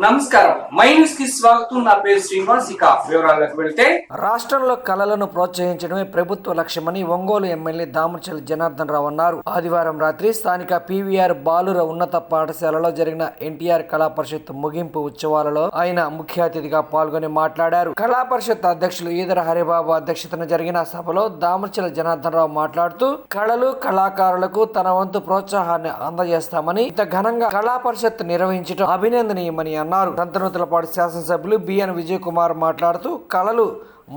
నమస్కారం, my news కి స్వాగతం. నా పేరు శ్రీనివాస్. ఇక వివరాలకు వెళ్తే, రాష్ట్రంలో కళలను ప్రోత్సహించడమే ప్రభుత్వ లక్ష్యమని ఒంగోలు ఎమ్మెల్యే దామచర్ల జనార్దన్ రావు అన్నారు. ఆదివారం రాత్రి స్థానిక పీవీఆర్ బాలుర ఉన్నత పాఠశాలలో జరిగిన ఎన్టీఆర్ కళా పరిషత్ ముగింపు ఉత్సవాలలో ఆయన ముఖ్య అతిథిగా పాల్గొని మాట్లాడారు. కళా పరిషత్ అధ్యక్షులు ఈదర హరిబాబు అధ్యక్షతన జరిగిన సభలో దామచర్ల జనార్దన్ రావు మాట్లాడుతూ కళలు కళాకారులకు తన వంతు ప్రోత్సాహాన్ని అందజేస్తామని, ఇంత ఘనంగా కళా పరిషత్ నిర్వహించడం అభినందనీయమని అన్నారు. సంతనూతలపాటి శాసనసభ్యులు బిఎన్ విజయ్ కుమార్ మాట్లాడుతూ కళలు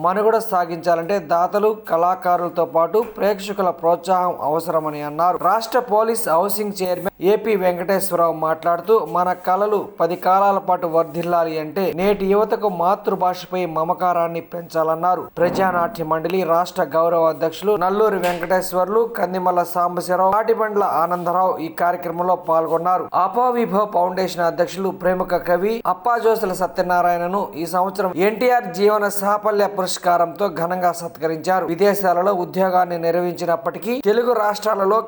మనుగడ సాగించాలంటే దాతలు, కళాకారులతో పాటు ప్రేక్షకుల ప్రోత్సాహం అవసరమని అన్నారు. రాష్ట్ర police housing chairman AP Venkateswara Rao మాట్లాడుతూ మన కళలు 10 కాలాల పాటు వర్ధిల్లాలి అంటే నేటి యువతకు మాతృభాషపై మమకారాన్ని పెంచాలన్నారు. ప్రజానాట్య మండలి రాష్ట్ర గౌరవ అధ్యక్షులు నల్లూరి వెంకటేశ్వర్లు, కందిమల్ల సాంబశివరావు, తాటిబండ్ల ఆనందరావు ఈ కార్యక్రమంలో పాల్గొన్నారు. అపావిభవ్ ఫౌండేషన్ అధ్యక్షులు ప్రముఖ కవి అప్పాజోసుల సత్యనారాయణను ఈ సంవత్సరం ఎన్టీఆర్ జీవన సాఫల్య పురస్కారంతో ఘనంగా సత్కరించారు. విదేశాలలో ఉద్యోగాన్ని నిర్వహించినప్పటికీ తెలుగు రాష్ట్రాలలో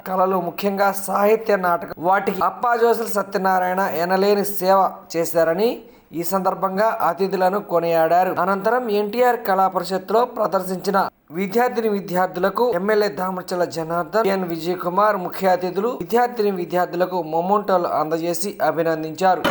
కళలు ముఖ్యంగా సాహిత్య నాటకం వాటికి అప్పాజోసుల సత్యనారాయణ ఎనలేని సేవ చేశారని ఈ సందర్భంగా అతిథులను కొనియాడారు. అనంతరం ఎన్టీఆర్ కళా పరిషత్లో ప్రదర్శించిన విద్యార్థులకు ఎమ్మెల్యే దామచర్ల జనార్దన్, ఎన్ విజయ్ కుమార్ ముఖ్య అతిథులు విద్యార్థులకు మొమెంటోలు అందజేసి అభినందించారు.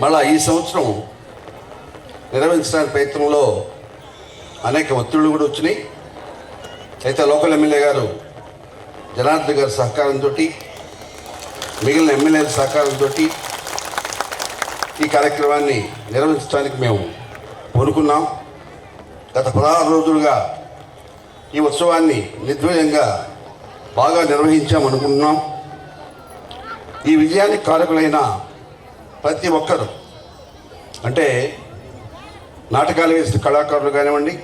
మళ్ళా ఈ సంవత్సరం నిర్వహించడానికి ప్రయత్నంలో అనేక ఒత్తిళ్లు కూడా వచ్చినాయి. అయితే లోకల్ ఎమ్మెల్యే గారు జనార్దన్ గారి సహకారంతో, మిగిలిన ఎమ్మెల్యేల సహకారంతో ఈ కార్యక్రమాన్ని నిర్వహించడానికి మేము పూనుకున్నాం. గత 16 రోజులుగా ఈ ఉత్సవాన్ని నిర్ద్వయంగా బాగా నిర్వహించామనుకుంటున్నాం. ఈ విజయానికి కారకులైన ప్రతి ఒక్కరు, అంటే నాటకాలు వేసిన కళాకారులు కానివ్వండి,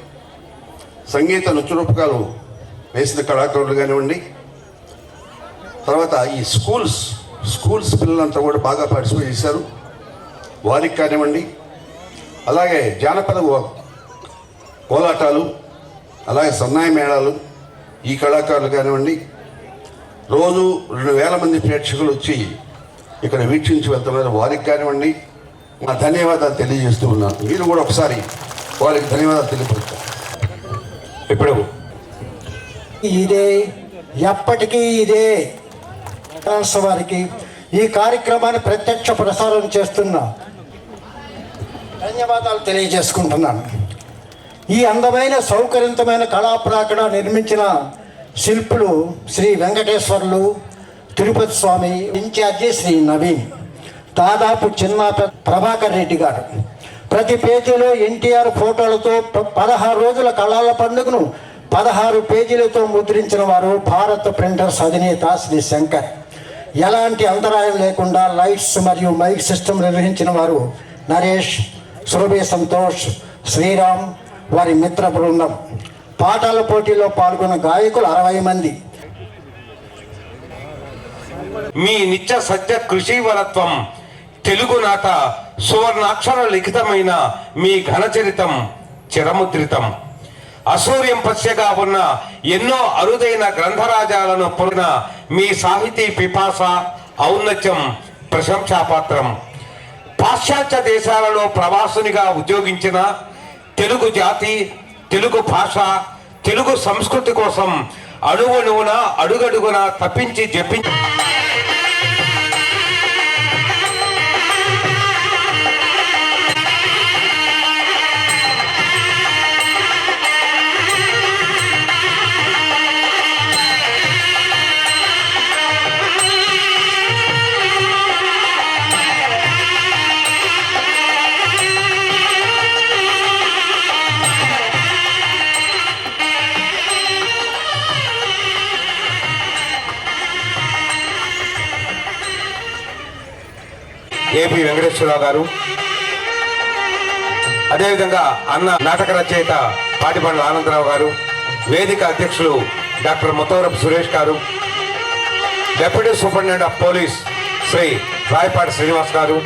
సంగీత నృత్య రూపకాలు వేసిన కళాకారులు కానివ్వండి, తర్వాత ఈ స్కూల్స్ పిల్లలంతా కూడా బాగా పార్టిసిపేట్ చేశారు, వారికి కానివ్వండి. అలాగే జానపద కోలాటాలు, అలాగే సన్నాయి మేళాలు ఈ కళాకారులు కానివ్వండి. రోజు 2,000 మంది ప్రేక్షకులు వచ్చి ఇక్కడ వీక్షించి వెళ్తున్నారు, వారికి కానివ్వండి నా ధన్యవాదాలు తెలియజేస్తూ ఉన్నాను. మీరు కూడా ఒకసారి వారికి ధన్యవాదాలు తెలియపరుస్తారు. ఇప్పుడు ఇదే ఎప్పటికీ ఇదే వారికి ఈ కార్యక్రమాన్ని ప్రత్యక్ష ప్రసారం చేస్తున్న ధన్యవాదాలు తెలియజేసుకుంటున్నాను. ఈ అందమైన సౌకర్యవంతమైన కళా ప్రాంగణ నిర్మించిన శిల్పులు శ్రీ వెంకటేశ్వర్లు, తిరుపతి స్వామి, ఇన్ఛార్జి శ్రీ నవీన్, దాదాపు చిన్న ప్రభాకర్ రెడ్డి గారు. ప్రతి పేజీలో ఎన్టీఆర్ ఫోటోలతో 16 రోజుల కళల పండుగను 16 పేజీలతో ముద్రించిన వారు భారత్ ప్రింటర్స్ అధినేత శ్రీ శంకర్. ఎలాంటి అంతరాయం లేకుండా లైట్స్ మరియు మైక్ సిస్టమ్ నిర్వహించిన వారు నరేష్, సురభి సంతోష్, శ్రీరామ్, వారి మిత్ర బృందం. పాటల పోటీలో పాల్గొన్న గాయకులు 60 మంది. మీ నిత్య సత్య కృషివరత్వం, తెలుగునాట సువర్ణాక్షర లిఖితమైన మీ ఘనచరితం చిరముద్రితం. అసూర్యం పశ్యగా ఉన్న ఎన్నో అరుదైన గ్రంథరాజాలను పొందిన మీ సాహితీ పిపాస ఔన్నత్యం ప్రశంసాపాత్రం. పాశ్చాత్య దేశాలలో ప్రవాసునిగా ఉద్యోగించిన తెలుగు జాతి, తెలుగు భాష, తెలుగు సంస్కృతి కోసం అణువణువున అడుగడుగున తప్పించి జపించి ఏపీ వెంకటేశ్వరరావు గారు, అదేవిధంగా అన్న నాటక రచయిత పాటిబండ్ల ఆనందరావు గారు, వేదిక అధ్యక్షులు doctor Muttavarapu Suresh garu, deputy superintendent of police Shri Rayapati Srinivas garu,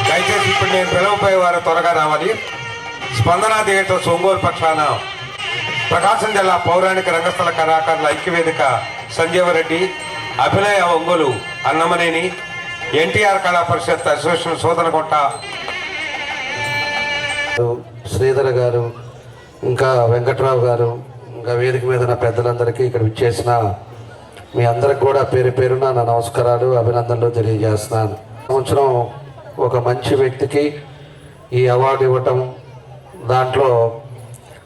దయచేసి ఇప్పుడు నేను పిలవపోయే వారు త్వరగా రావాలి. స్పందన థియేటర్స్ ఒంగోలు పక్షాన ప్రకాశం జిల్లా పౌరాణిక రంగస్థల కళాకారుల ఐక్యవేదిక సంజీవరెడ్డి, అభినయ ఒంగోలు అన్నమనేని, ఎన్టీఆర్ కళా పరిషత్ అసోసియేషన్ సోదనకొట్ట, శ్రీధర్ గారు, ఇంకా వెంకట్రావు గారు, ఇంకా వేదిక మీద ఉన్న పెద్దలందరికీ ఇక్కడ విచ్చేసిన మీ అందరికి కూడా పేరు పేరున నా నమస్కారాలు, అభినందనలు తెలియజేస్తున్నాను. సంవత్సరం ఒక మంచి వ్యక్తికి ఈ అవార్డు ఇవ్వటం, దాంట్లో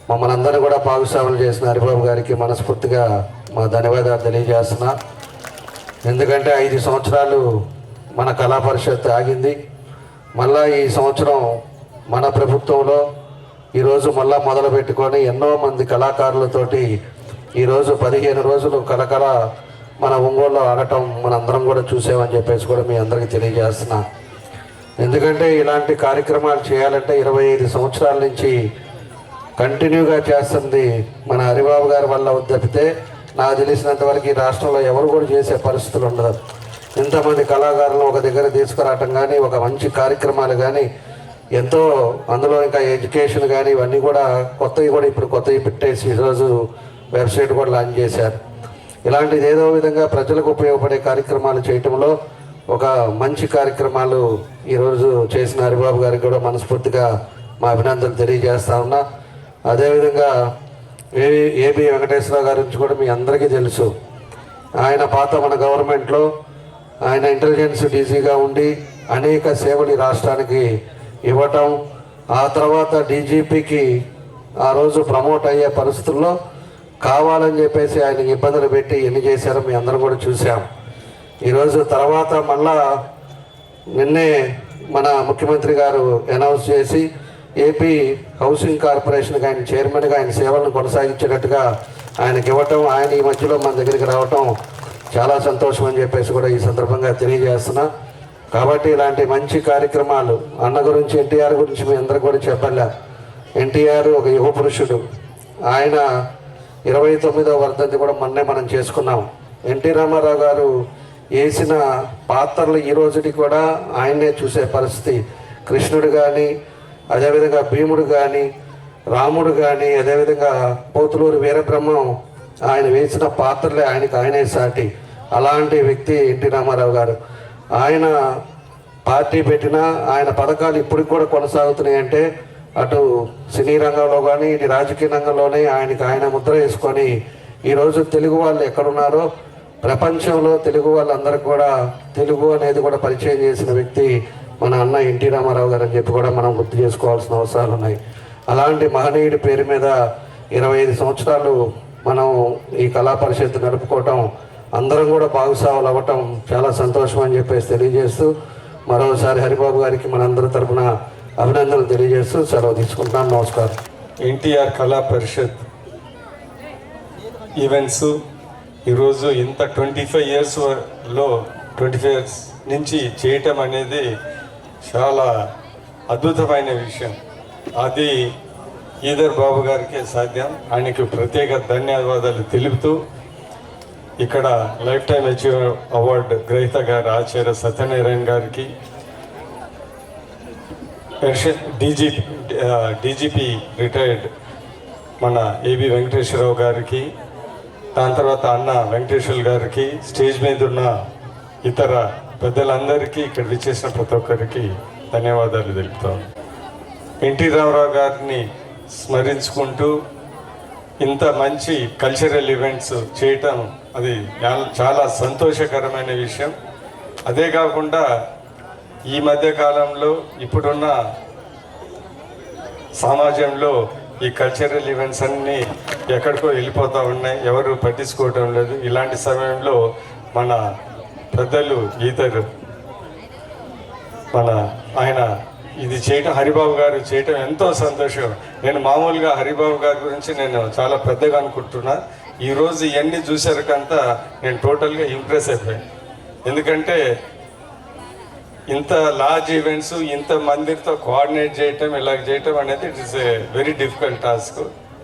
మమ్మల్ని అందరినీ కూడా భాగస్వాములు చేసిన హరిబాబు గారికి మనస్ఫూర్తిగా మా ధన్యవాదాలు తెలియజేస్తున్నా. ఎందుకంటే 5 సంవత్సరాలు మన కళా పరిషత్ ఆగింది. మళ్ళా ఈ సంవత్సరం మన ప్రభుత్వంలో ఈరోజు మళ్ళా మొదలు పెట్టుకొని ఎన్నో మంది కళాకారులతోటి ఈరోజు 15 రోజులు కళకళ మన ఒంగోలులో ఆడటం మనందరం కూడా చూసామని చెప్పేసి కూడా మీ అందరికీ తెలియజేస్తున్నా. ఎందుకంటే ఇలాంటి కార్యక్రమాలు చేయాలంటే 25 సంవత్సరాల నుంచి కంటిన్యూగా చేస్తుంది మన హరిబాబు గారి వల్ల తప్పితే నాకు తెలిసినంత వరకు ఈ రాష్ట్రంలో ఎవరు కూడా చేసే పరిస్థితులు ఉండదు. ఇంతమంది కళాకారులను ఒక దగ్గర తీసుకురావటం కానీ, ఒక మంచి కార్యక్రమాలు కానీ ఎంతో, అందులో ఇంకా ఎడ్యుకేషన్ కానీ ఇవన్నీ కూడా కొత్తవి పెట్టేసి ఈరోజు వెబ్సైట్ కూడా లాంచ్ చేశారు. ఇలాంటిది ఏదో విధంగా ప్రజలకు ఉపయోగపడే కార్యక్రమాలు చేయటంలో ఒక మంచి కార్యక్రమాలు ఈరోజు చేసిన హరిబాబు గారికి కూడా మనస్ఫూర్తిగా మా అభినందనలు తెలియజేస్తా ఉన్నా. అదేవిధంగా ఏబి వెంకటేశ్వరరావు గారి నుంచి కూడా మీ అందరికీ తెలుసు. ఆయన పాత మన గవర్నమెంట్లో ఆయన ఇంటెలిజెన్స్ డీజీగా ఉండి అనేక సేవలు రాష్ట్రానికి ఇవ్వటం, ఆ తర్వాత డీజీపీకి ఆ రోజు ప్రమోట్ అయ్యే పరిస్థితుల్లో కావాలని చెప్పేసి ఆయన ఇబ్బందులు పెట్టి ఎన్ని చేశారో మీ అందరం కూడా చూసాం. ఈరోజు తర్వాత మళ్ళా నిన్నే మన ముఖ్యమంత్రి గారు అనౌన్స్ చేసి ఏపీ హౌసింగ్ కార్పొరేషన్కి ఆయన చైర్మన్గా ఆయన సేవలను కొనసాగించేటట్టుగా ఆయనకి ఇవ్వటం, ఆయన ఈ మధ్యలో మన దగ్గరికి రావటం చాలా సంతోషం అని చెప్పేసి కూడా ఈ సందర్భంగా తెలియజేస్తున్నా. కాబట్టి ఇలాంటి మంచి కార్యక్రమాలు అన్న గురించి, ఎన్టీఆర్ గురించి మీ అందరూ కూడా చెప్పాల. ఎన్టీఆర్ ఒక యువ పురుషుడు. ఆయన 29వ వర్ధంతి కూడా మొన్నే మనం చేసుకున్నాం. ఎన్టీ రామారావు గారు వేసిన పాత్రలు ఈ రోజుకి కూడా ఆయన్నే చూసే పరిస్థితి. కృష్ణుడు కానీ, అదేవిధంగా భీముడు కానీ, రాముడు కానీ, అదేవిధంగా పోతులూరు వీరబ్రహ్మం ఆయన వేసిన పాత్రలే ఆయనే సాటి. అలాంటి వ్యక్తి ఎన్టీ రామారావు గారు. ఆయన పార్టీ పెట్టినా ఆయన పథకాలు ఇప్పటికి కూడా కొనసాగుతున్నాయి అంటే అటు సినీ రంగంలో కానీ ఇటు రాజకీయ రంగంలోనే ఆయన ముద్ర వేసుకొని ఈరోజు తెలుగు వాళ్ళు ఎక్కడున్నారో ప్రపంచంలో తెలుగు వాళ్ళందరికీ కూడా తెలుగు అనేది కూడా పరిచయం చేసిన వ్యక్తి మన అన్న ఎన్టీ రామారావు గారు అని చెప్పి కూడా మనం గుర్తు చేసుకోవాల్సిన అవసరాలు ఉన్నాయి. అలాంటి మహనీయుడి పేరు మీద 25 సంవత్సరాలు మనం ఈ కళా పరిషత్ నడుపుకోవటం, అందరం కూడా భాగస్వాములు అవ్వటం చాలా సంతోషం అని చెప్పేసి తెలియజేస్తూ మరోసారి హరిబాబు గారికి మనందరి తరఫున అభినందనలు తెలియజేస్తూ సెలవు తీసుకుంటున్నాను. నమస్కారం. ఎన్టీఆర్ కళా పరిషత్ ఈవెంట్స్ ఈరోజు ఇంత 25 ఇయర్స్ నుంచి చేయటం అనేది చాలా అద్భుతమైన విషయం. అది ఈదర్ బాబు గారికి సాధ్యం. ఆయనకి ప్రత్యేక ధన్యవాదాలు తెలుపుతూ ఇక్కడ లైఫ్ టైమ్ అచీవర్ అవార్డు గ్రహీత గారు ఆచార్య సత్యనారాయణ గారికి, డీజీపీ రిటైర్డ్ మన ఏబి వెంకటేశ్వరరావు గారికి, దాని తర్వాత అన్న వెంకటేశ్వర గారికి, స్టేజ్ మీద ఉన్న ఇతర పెద్దలందరికీ, ఇక్కడ విచ్చేసిన ప్రతి ఒక్కరికి ధన్యవాదాలు తెలుపుతాం. ఎన్టీ రామారావు గారిని స్మరించుకుంటూ ఇంత మంచి కల్చరల్ ఈవెంట్స్ చేయటం అది చాలా సంతోషకరమైన విషయం. అదే కాకుండా ఈ మధ్య కాలంలో ఇప్పుడున్న సమాజంలో ఈ కల్చరల్ ఈవెంట్స్ అన్నీ ఎక్కడికో వెళ్ళిపోతూ ఉన్నాయి, ఎవరు పట్టించుకోవటం లేదు. ఇలాంటి సమయంలో మన పెద్దలు ఈతరు ఆయన ఇది చేయటం, హరిబాబు గారు చేయటం ఎంతో సంతోషం. నేను మామూలుగా హరిబాబు గారి గురించి నేను చాలా పెద్దగా అనుకుంటున్నా. ఈరోజు ఇవన్నీ చూసారకంతా నేను టోటల్గా ఇంప్రెస్ అయిపోయాను. ఎందుకంటే ఇంత లార్జ్ ఈవెంట్స్ ఇంత మందితో కోఆర్డినేట్ చేయటం, ఇలాగ చేయటం అనేది it is a very difficult task.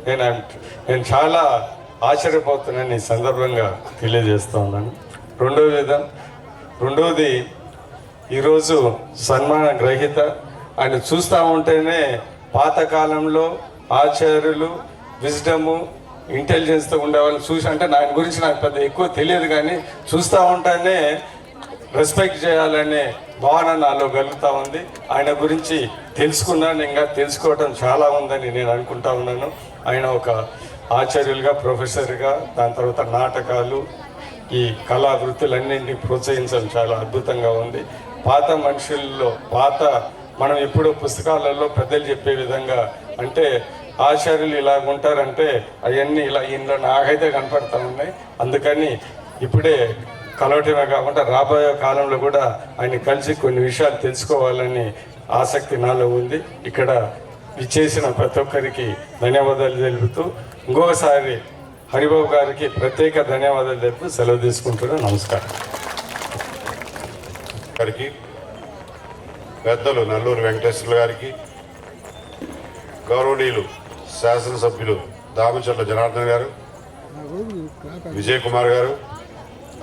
నేను చాలా ఆశ్చర్యపోతున్నాను ఈ సందర్భంగా తెలియజేస్తూ ఉన్నాను. రెండవది ఈరోజు సన్మాన గ్రహీత ఆయన చూస్తూ ఉంటేనే పాతకాలంలో ఆచార్యులు విజ్డము ఇంటెలిజెన్స్తో ఉండేవాళ్ళని చూసి, అంటే ఆయన గురించి నాకు పెద్ద ఎక్కువ తెలియదు కానీ చూస్తూ ఉంటేనే రెస్పెక్ట్ చేయాలనే భావన నాలో కలుగుతూ ఉంది. ఆయన గురించి తెలుసుకున్నాను, ఇంకా తెలుసుకోవటం చాలా ఉందని నేను అనుకుంటా ఉన్నాను. ఆయన ఒక ఆచార్యులుగా, ప్రొఫెసర్గా, దాని తర్వాత నాటకాలు, ఈ కళా వృత్తులన్నింటినీ ప్రోత్సహించడం చాలా అద్భుతంగా ఉంది. పాత మనుషుల్లో మనం ఎప్పుడో పుస్తకాలలో పెద్దలు చెప్పే విధంగా, అంటే ఆచార్యులు ఇలా ఉంటారంటే అవన్నీ ఇంట్లో నాకైతే కనపడతా ఉన్నాయి. అందుకని ఇప్పుడే కలవటమే కాకుండా రాబోయే కాలంలో కూడా ఆయన కలిసి కొన్ని విషయాలు తెలుసుకోవాలని ఆసక్తి నాలో ఉంది. ఇక్కడ విచ్చేసిన ప్రతి ఒక్కరికి ధన్యవాదాలు తెలుపుతూ ఇంకొకసారి హరిబాబు గారికి ప్రత్యేక ధన్యవాదాలు తెలుపుతూ సెలవు తీసుకుంటున్నాను. నమస్కారం. గారికి, పెద్దలు నల్లూరు వెంకటేశ్వర గారికి, గౌరవనీయులు శాసనసభ్యులు దామచర్ల జనార్దన్ గారు, విజయ్ కుమార్ గారు,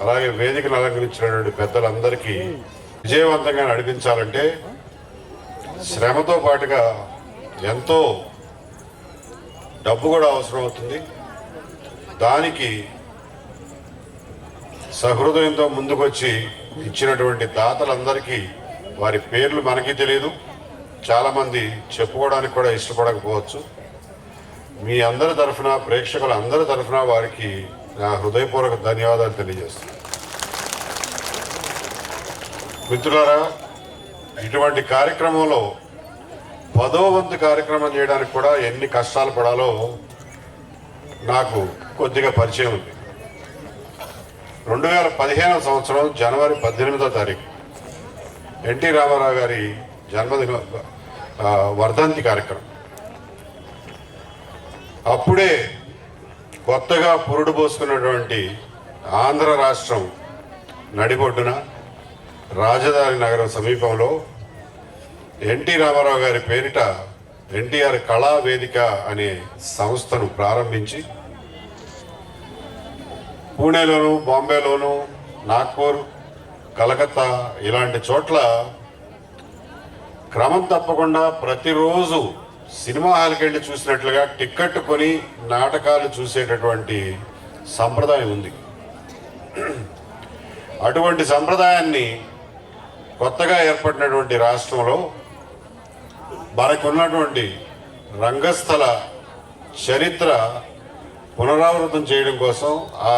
అలాగే వేదికను అలంకరించినటువంటి పెద్దలందరికీ విజయవంతంగా నడిపించాలంటే శ్రమతో పాటుగా ఎంతో డబ్బు కూడా అవసరం అవుతుంది. దానికి సహృదయంతో ముందుకొచ్చి ఇచ్చినటువంటి దాతలందరికీ వారి పేర్లు మనకి తెలియదు, చాలామంది చెప్పుకోవడానికి కూడా ఇష్టపడకపోవచ్చు. మీ అందరి తరఫున, ప్రేక్షకుల అందరి తరఫున వారికి నా హృదయపూర్వక ధన్యవాదాలు తెలియజేస్తున్నాను. మిత్రులారా, ఇటువంటి కార్యక్రమంలో 10వ వంతు కార్యక్రమం చేయడానికి కూడా ఎన్ని కష్టాలు పడాలో నాకు కొద్దిగా పరిచయం ఉంది. 2015 సంవత్సరం జనవరి 18వ తారీఖు ఎన్టీ రామారావు గారి జన్మదిన వర్ధంతి కార్యక్రమం. అప్పుడే కొత్తగా పురుడు పోసుకున్నటువంటి ఆంధ్ర రాష్ట్రం నడిబొడ్డున రాజధాని నగరం సమీపంలో ఎన్టీ రామారావు గారి పేరిట ఎన్టీఆర్ కళా వేదిక అనే సంస్థను ప్రారంభించి పూణేలోను, బాంబేలోను, నాగ్పూర్, కలకత్తా ఇలాంటి చోట్ల క్రమం తప్పకుండా ప్రతిరోజు సినిమా హాల్కి వెళ్ళి చూసినట్లుగా టిక్కెట్ కొని నాటకాలు చూసేటటువంటి సంప్రదాయం ఉంది. అటువంటి సంప్రదాయాన్ని కొత్తగా ఏర్పడినటువంటి రాష్ట్రంలో మనకున్నటువంటి రంగస్థల చరిత్ర పునరావృతం చేయడం కోసం ఆ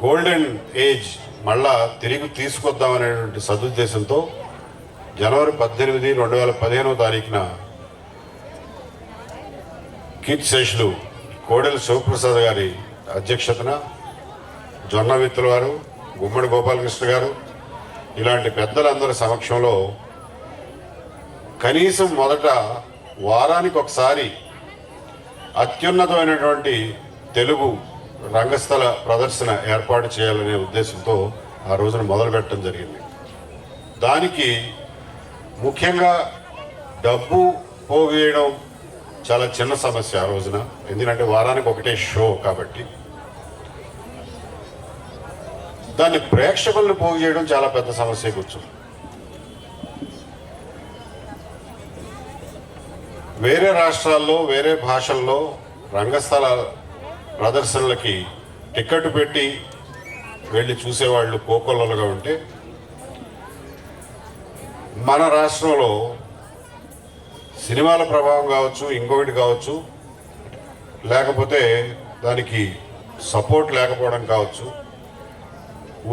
గోల్డెన్ ఏజ్ మళ్ళా తిరిగి తీసుకొద్దామనేటువంటి సదుద్దేశంతో జనవరి 18, 2015 తారీఖున కీర్తిశేషులు కోడెల శివప్రసాద్ గారి అధ్యక్షతన జొన్న విత్తుల వారు, గుమ్మడి గోపాలకృష్ణ గారు ఇలాంటి పెద్దలందరి సమక్షంలో కనీసం మొదట వారానికి ఒకసారి అత్యున్నతమైనటువంటి తెలుగు రంగస్థల ప్రదర్శన ఏర్పాటు చేయాలనే ఉద్దేశంతో ఆ రోజున మొదలుపెట్టడం జరిగింది. దానికి ముఖ్యంగా డబ్బు పోగేయడం చాలా చిన్న సమస్య ఆ రోజున, ఎందుకంటే వారానికి ఒకటే షో కాబట్టి. దాన్ని ప్రేక్షకులను పోగు చేయడం చాలా పెద్ద సమస్య కూర్చుంది. వేరే రాష్ట్రాల్లో, వేరే భాషల్లో రంగస్థల ప్రదర్శనలకి టికెట్ పెట్టి వెళ్ళి చూసేవాళ్ళు కోకొల్లలుగా ఉంటే, మన రాష్ట్రంలో సినిమాల ప్రభావం కావచ్చు, ఇంకొకటి కావచ్చు, లేకపోతే దానికి సపోర్ట్ లేకపోవడం కావచ్చు,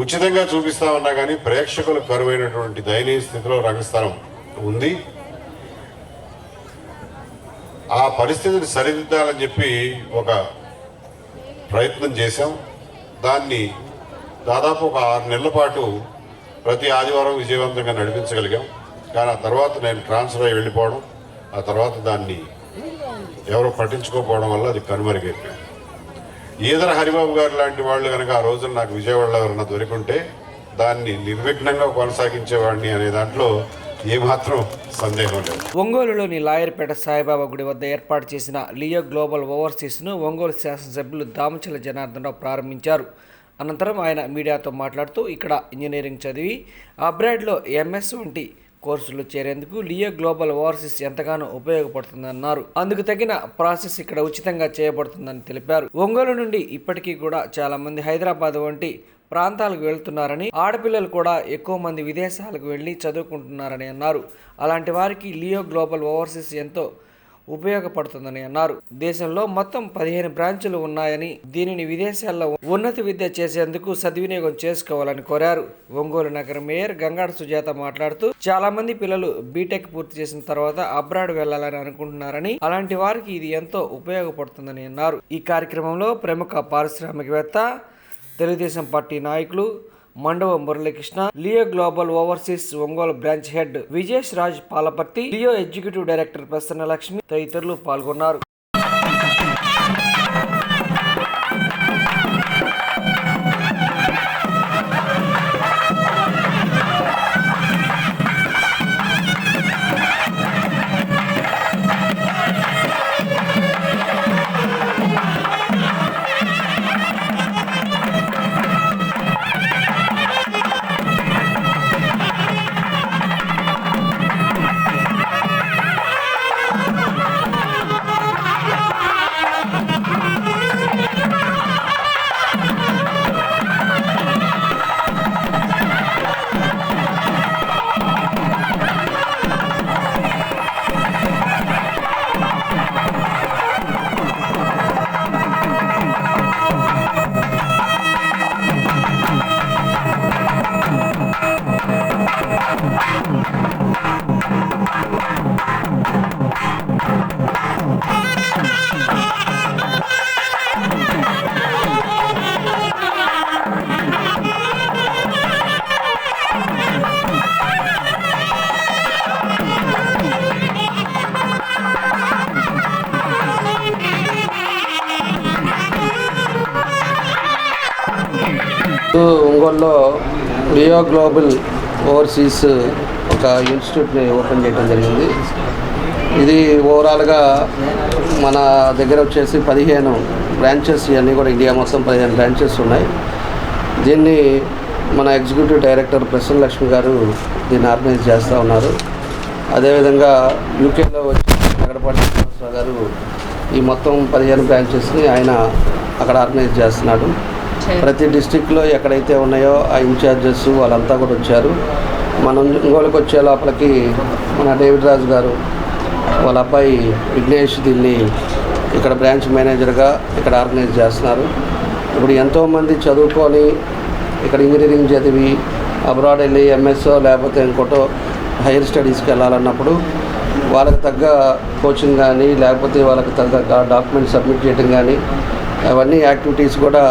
ఉచితంగా చూపిస్తామన్నా కానీ ప్రేక్షకులు కరువైనటువంటి దయనీయ స్థితిలో రంగస్థలం ఉంది. ఆ పరిస్థితిని సరిదిద్దాలని చెప్పి ఒక ప్రయత్నం చేశాం. దాన్ని దాదాపు ఒక 6 నెలల పాటు ప్రతి ఆదివారం విజయవంతంగా నడిపించగలిగాం. కానీ ఆ తర్వాత నేను ట్రాన్స్ఫర్ అయ్యి వెళ్ళిపోవడం, ఆ తర్వాత దాన్ని ఎవరో పట్టించుకోకపోవడం వల్ల అది కనుమరుగైపోయింది. ఈదర హరిబాబు గారు లాంటి వాళ్ళు కనుక ఆ రోజున నాకు విజయవాడలో ఎవరన్నా దొరికింటే దాన్ని నిర్విఘ్నంగా కొనసాగించేవాడిని అనే దాంట్లో ఏమాత్రం సందేహం లేదు. ఒంగోలులోని లాయర్పేట సాయిబాబా గుడి వద్ద ఏర్పాటు చేసిన లియో గ్లోబల్ ఓవర్సీస్ను ఒంగోలు శాసనసభ్యులు దామచల జనార్దన్ రావు ప్రారంభించారు. అనంతరం ఆయన మీడియాతో మాట్లాడుతూ ఇక్కడ ఇంజనీరింగ్ చదివి అబ్రాడ్లో ఎంఎస్ వంటి కోర్సులు చేరేందుకు లియో గ్లోబల్ ఓవర్సీస్ ఎంతగానో ఉపయోగపడుతుందన్నారు. అందుకు తగిన ప్రాసెస్ ఇక్కడ ఉచితంగా చేయబడుతుందని తెలిపారు. ఒంగోలు నుండి ఇప్పటికీ కూడా చాలా మంది హైదరాబాద్ వంటి ప్రాంతాలకు వెళ్తున్నారని, ఆడపిల్లలు కూడా ఎక్కువ మంది విదేశాలకు వెళ్ళి చదువుకుంటున్నారని అన్నారు. అలాంటి వారికి లియో గ్లోబల్ ఓవర్సీస్ ఎంతో ఉపయోగపడుతుందని అన్నారు. దేశంలో మొత్తం 15 బ్రాంచులు ఉన్నాయని, దీనిని విదేశాల్లో ఉన్నత విద్య చేసేందుకు సద్వినియోగం చేసుకోవాలని కోరారు. ఒంగోలు నగర మేయర్ గంగాడ సుజాత మాట్లాడుతూ చాలా మంది పిల్లలు బీటెక్ పూర్తి చేసిన తర్వాత అబ్రాడ్ వెళ్లాలని అనుకుంటున్నారని, అలాంటి వారికి ఇది ఎంతో ఉపయోగపడుతుందని అన్నారు. ఈ కార్యక్రమంలో ప్రముఖ పారిశ్రామికవేత్త, తెలుగుదేశం పార్టీ నాయకులు Mandava Muralikrishna, Leo global overseas Ongole branch head Vijesh Raj Palaparthi, Leo executive director Prasanna Lakshmi తదితరులు పాల్గొన్నారు. ఒంగోలులో లియో గ్లోబల్ ఓవర్సీస్ ఒక ఇన్స్టిట్యూట్ని ఓపెన్ చేయడం జరిగింది. ఇది ఓవరాల్గా మన దగ్గర వచ్చేసి 15 బ్రాంచెస్, ఇవన్నీ కూడా ఇండియా మొత్తం 15 బ్రాంచెస్ ఉన్నాయి. దీన్ని మన ఎగ్జిక్యూటివ్ డైరెక్టర్ ప్రసన్న లక్ష్మి గారు దీన్ని ఆర్గనైజ్ చేస్తూ ఉన్నారు. అదేవిధంగా యూకేలో వచ్చి నగరపాటి శ్రీనివాసరావు గారు ఈ మొత్తం 15 బ్రాంచెస్ని ఆయన అక్కడ ఆర్గనైజ్ చేస్తున్నాడు. ప్రతి డిస్టిక్లో ఎక్కడైతే ఉన్నాయో ఆ ఇన్ఛార్జెస్ వాళ్ళంతా కూడా వచ్చారు. మనం ఒంగోలుకి వచ్చే లోపలికి మన డేవిడ్ రాజు గారు వాళ్ళ అబ్బాయి విఘ్నేష్ దీన్ని ఇక్కడ బ్రాంచ్ మేనేజర్గా ఇక్కడ ఆర్గనైజ్ చేస్తున్నారు. ఇప్పుడు ఎంతోమంది చదువుకొని ఇక్కడ ఇంజనీరింగ్ చదివి అబ్రాడ్ వెళ్ళి ఎంఎస్ఓ లేకపోతే ఇంకోటో హైయర్ స్టడీస్కి వెళ్ళాలన్నప్పుడు వాళ్ళకి తగ్గ కోచింగ్ కానీ లేకపోతే వాళ్ళకి తగ్గ డాక్యుమెంట్ సబ్మిట్ చేయడం కానీ అవన్నీ యాక్టివిటీస్ కూడా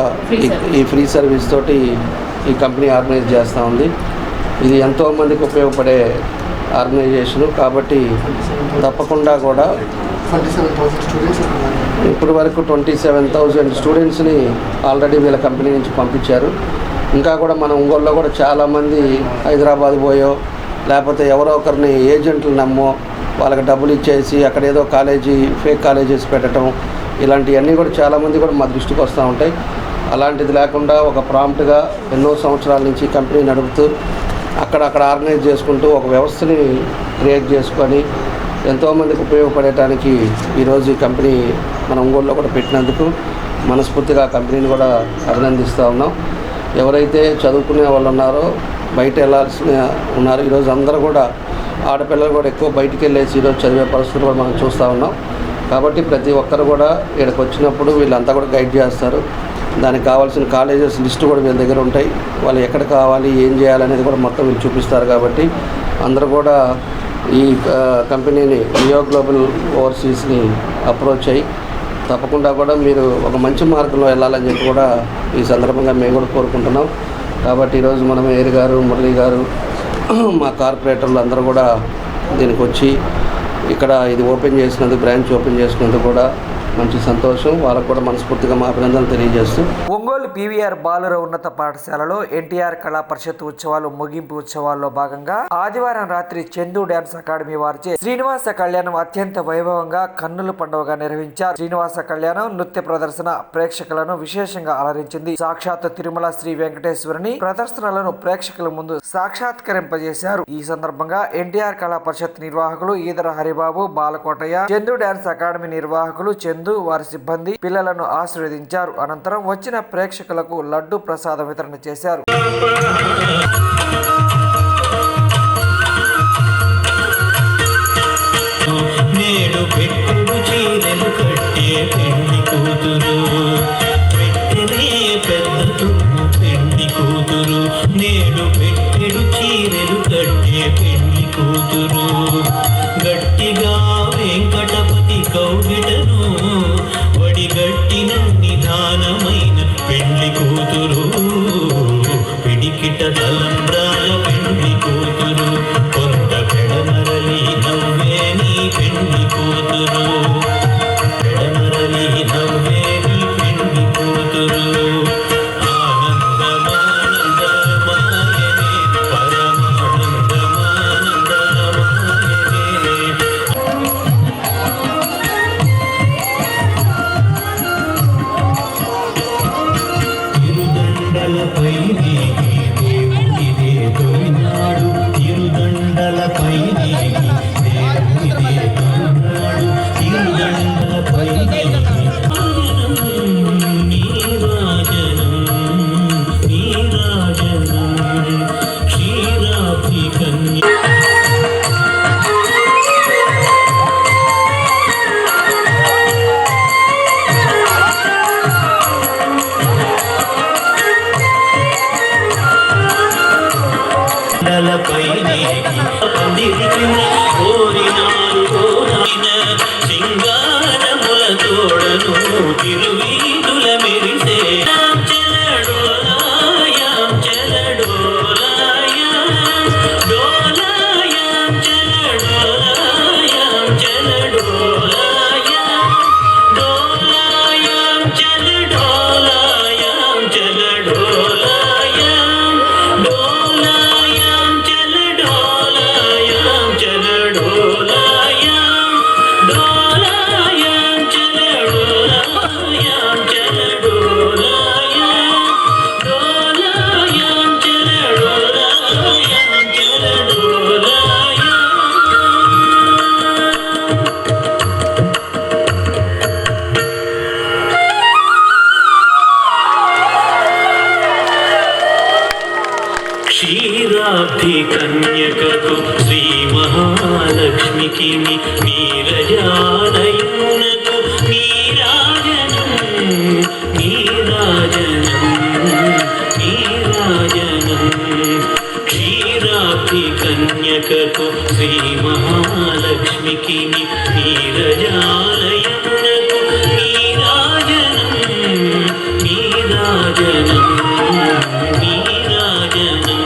ఈ ఫ్రీ సర్వీస్ తోటి ఈ కంపెనీ ఆర్గనైజ్ చేస్తూ ఉంది. ఇది ఎంతోమందికి ఉపయోగపడే ఆర్గనైజేషను. కాబట్టి తప్పకుండా కూడా ఇప్పటి వరకు 27,000 స్టూడెంట్స్ని ఆల్రెడీ వీళ్ళ కంపెనీ నుంచి పంపించారు. ఇంకా కూడా మన ఒంగోలులో కూడా చాలామంది హైదరాబాద్ పోయో లేకపోతే ఎవరో ఒకరిని ఏజెంట్లు నమ్మో వాళ్ళకి డబ్బులు ఇచ్చేసి అక్కడ ఏదో కాలేజీ ఫేక్ కాలేజెస్ పెట్టడం ఇలాంటివన్నీ కూడా చాలామంది కూడా మా దృష్టికి వస్తూ ఉంటాయి. అలాంటిది లేకుండా ఒక ప్రాంప్ట్గా ఎన్నో సంవత్సరాల నుంచి కంపెనీ నడుపుతూ అక్కడ ఆర్గనైజ్ చేసుకుంటూ ఒక వ్యవస్థని క్రియేట్ చేసుకొని ఎంతోమందికి ఉపయోగపడటానికి ఈరోజు ఈ కంపెనీ మన ఒంగోలులో కూడా పెట్టినందుకు మనస్ఫూర్తిగా ఆ కంపెనీని కూడా అభినందిస్తూ ఉన్నాం. ఎవరైతే చదువుకునే వాళ్ళు ఉన్నారో బయట వెళ్ళాల్సిన ఉన్నారు, ఈరోజు అందరూ కూడా ఆడపిల్లలు కూడా ఎక్కువ బయటికి వెళ్ళేసి ఈరోజు చదివే పరిస్థితులు కూడా మనం చూస్తూ ఉన్నాం. కాబట్టి ప్రతి ఒక్కరు కూడా ఇక్కడికి వచ్చినప్పుడు వీళ్ళంతా కూడా గైడ్ చేస్తారు. దానికి కావాల్సిన కాలేజెస్ లిస్టు కూడా వీళ్ళ దగ్గర ఉంటాయి. వాళ్ళు ఎక్కడ కావాలి ఏం చేయాలనేది కూడా మొత్తం వీళ్ళు చూపిస్తారు. కాబట్టి అందరూ కూడా ఈ కంపెనీని లియో గ్లోబల్ ఓవర్సీస్ని అప్రోచ్ అయ్యి తప్పకుండా కూడా మీరు ఒక మంచి మార్గంలో వెళ్ళాలని చెప్పి కూడా ఈ సందర్భంగా మేము కూడా కోరుకుంటున్నాం. కాబట్టి ఈరోజు మనం ఏరి గారు, మురళి గారు, మా కార్పొరేటర్లు అందరూ కూడా దీనికి వచ్చి ఇక్కడ ఇది ఓపెన్ చేసినందుకు, బ్రాంచ్ ఓపెన్ చేసినందుకు కూడా మంచి సంతోషం. వాళ్ళకు కూడా మనస్ఫూర్తిగా మా అభినందనలు తెలియజేస్తూ ఒంగోలు పీవీఆర్ బాలుర ఉన్నత పాఠశాలలో ఎన్టీఆర్ కళా పరిషత్ ఉత్సవాలు ముగింపు ఉత్సవాల్లో భాగంగా ఆదివారం రాత్రి చందు డాన్స్ అకాడమీ వారిచే శ్రీనివాస కళ్యాణం అత్యంత వైభవంగా కన్నుల పండుగగా నిర్వహించారు. శ్రీనివాస కళ్యాణం నృత్య ప్రదర్శన ప్రేక్షకులను విశేషంగా అలరించింది. సాక్షాత్ తిరుమల శ్రీ వెంకటేశ్వరుని ప్రదర్శనలను ప్రేక్షకుల ముందు సాక్షాత్కరింపజేశారు. ఈ సందర్భంగా ఎన్టీఆర్ కళా పరిషత్ నిర్వాహకులు ఈదర హరిబాబు, బాలకోటయ్య, చందు డాన్స్ అకాడమీ నిర్వాహకులు చందు, వారి సిబ్బంది పిల్లలను ఆశీర్వదించారు. అనంతరం వచ్చిన ప్రేక్షకులకు లడ్డు ప్రసాదం వితరణ చేశారు. నేడు పెట్టుడు చీరలు కట్టే పెళ్లి కూతురు, పెట్టెనే పెద్ద పెళ్లి కూతురు, నేడు పెట్టెడు చీరలు కట్టే పెళ్లి కూతురు, గట్టిగా వెంకటపతి కౌగిటను వడిగట్టిన నిదానమైన పెళ్లి కూతురు, పిడికిట తలంబ్రాల పెళ్లి కూతురు, కొంత పెడమరలి నవ్వే నీ పెళ్లి కూతురు, పెడమరలి నవ్వే నీ పెళ్లి కూతురు, ఆనందమానందమాయనే పరమానందమానందమాయనే. తిరుదండలపై దేవుడిదే తొలినాడు, తిరుదండలపై దేవుడిదే తొలినాడు, తిరుదండ నీరజాలయమునకు నీరాజనం నీరాజనం నీరాజనం క్షీరాబ్ది కన్యకకు శ్రీ మహాలక్ష్మికి నీరజాలయమునకు నీరాజనం నీరాజనం నీరాజనం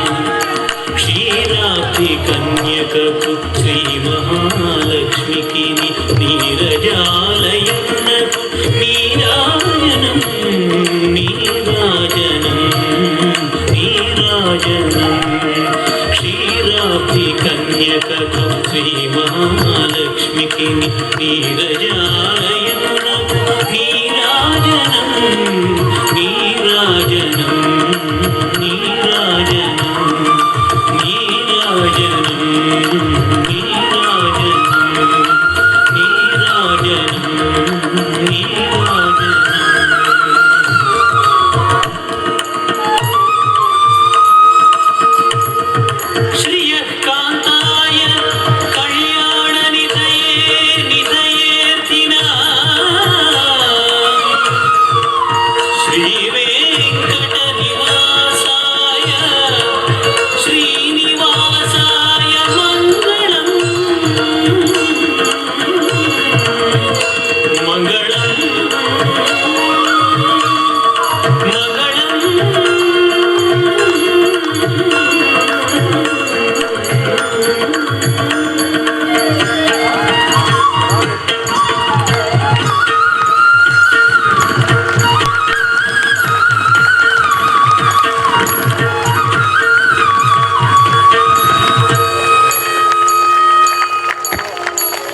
క్షీరాబ్ది కన్యకకు శ్రీ మహాలక్ష్మికి నీరజాలయమునకు నీరాజనం నీరాజనం నీరాజనం క్షీరాబ్ది కన్యకకు శ్రీ మహాలక్ష్మికి నీరజాలయమునకు నీరాజనం నీరాజనం నీరాజనం నీరాజనం నీరాజనం నీరాజనం శ్రీయకాంతాయ కళ్యాణ నిధయే నిధయేర్తిన శ్రీ వెంకట నివాసాయ శ్రీనివాసాయ మంగళం మంగళం